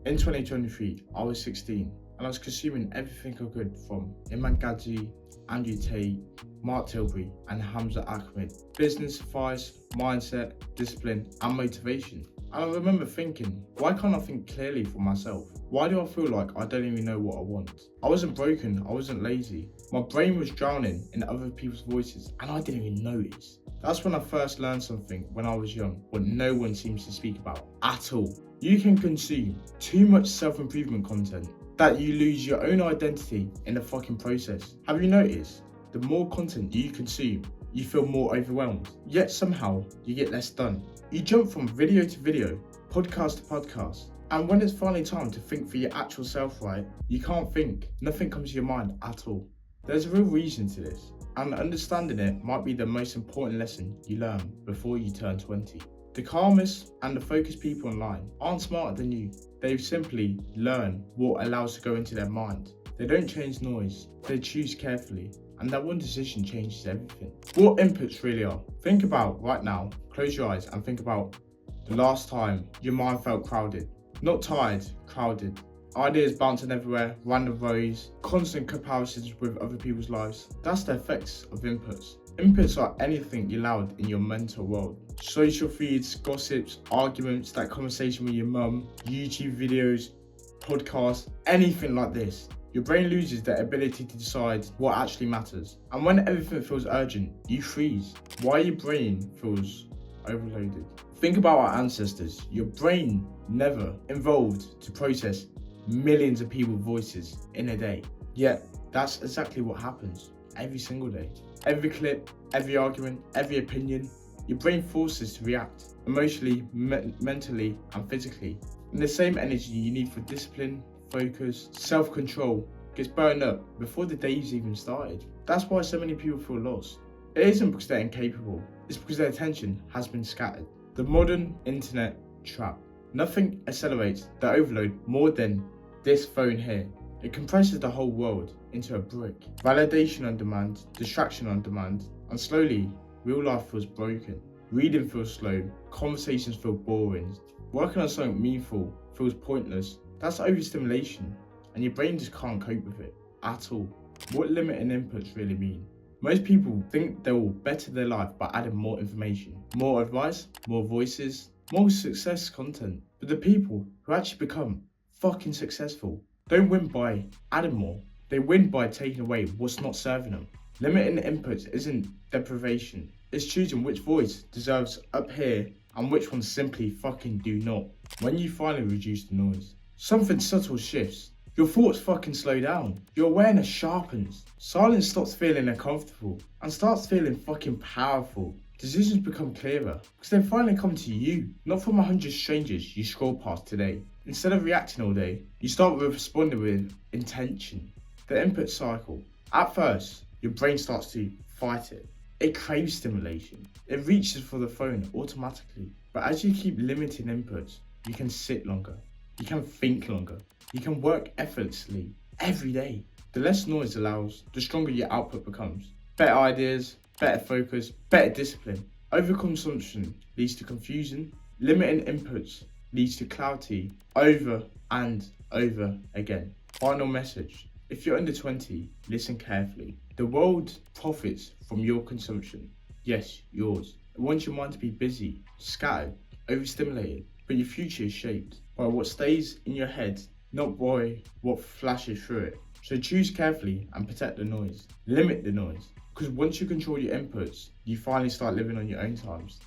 In 2023, I was 16 and I was consuming everything I could from Imran Gadzi, Andrew Tate, Mark Tilbury and Hamza Ahmed. Business advice, mindset, discipline and motivation. And I remember thinking, why can't I think clearly for myself? Why do I feel like I don't even know what I want? I wasn't broken, I wasn't lazy. My brain was drowning in other people's voices and I didn't even notice. That's when I first learned something when I was young, what no one seems to speak about at all. You can consume too much self-improvement content that you lose your own identity in the fucking process. Have you noticed? The more content you consume, you feel more overwhelmed, yet somehow you get less done. You jump from video to video, podcast to podcast, and when it's finally time to think for your actual self, right, you can't think. Nothing comes to your mind at all. There's a real reason to this, and understanding it might be the most important lesson you learn before you turn 20. The calmest and the focused people online aren't smarter than you. They simply learn what allows to go into their mind. They don't change noise, they choose carefully, and that one decision changes everything. What inputs really are? Think about right now, close your eyes and think about the last time your mind felt crowded. Not tired, crowded. Ideas bouncing everywhere, random worries, constant comparisons with other people's lives. That's the effects of inputs. Inputs are anything you allowed in your mental world. Social feeds, gossips, arguments, that conversation with your mum, YouTube videos, podcasts, anything like this. Your brain loses the ability to decide what actually matters. And when everything feels urgent, you freeze. Why your brain feels overloaded. Think about our ancestors. Your brain never evolved to process millions of people's voices in a day. Yet, that's exactly what happens every single day. Every clip, every argument, every opinion, your brain forces to react emotionally, mentally, and physically. And the same energy you need for discipline, focus, self-control gets burned up before the day's even started. That's why so many people feel lost. It isn't because they're incapable, it's because their attention has been scattered. The modern internet trap. Nothing accelerates the overload more than this phone here. It compresses the whole world into a brick. Validation on demand, distraction on demand, and slowly, real life feels broken. Reading feels slow, conversations feel boring, working on something meaningful feels pointless. That's overstimulation, and your brain just can't cope with it at all. What limiting inputs really mean? Most people think they will better their life by adding more information, more advice, more voices, more success content. But the people who actually become fucking successful don't win by adding more, they win by taking away what's not serving them. Limiting inputs isn't deprivation, it's choosing which voice deserves up here and which ones simply fucking do not. When you finally reduce the noise, something subtle shifts. Your thoughts fucking slow down, your awareness sharpens, silence stops feeling uncomfortable and starts feeling fucking powerful. Decisions become clearer because they finally come to you, not from 100 strangers you scroll past today. Instead of reacting all day, you start with responding with intention. The input cycle. At first, your brain starts to fight it. It craves stimulation. It reaches for the phone automatically. But as you keep limiting inputs, you can sit longer. You can think longer. You can work effortlessly every day. The less noise allows, the stronger your output becomes. Better ideas, better focus, better discipline. Overconsumption leads to confusion. Limiting inputs leads to clarity over and over again. Final message. If you're under 20, listen carefully. The world profits from your consumption. Yes, yours. It wants your mind to be busy, scattered, overstimulated, but your future is shaped by what stays in your head, not by what flashes through it. So choose carefully and protect the noise. Limit the noise. Because once you control your inputs, you finally start living on your own terms.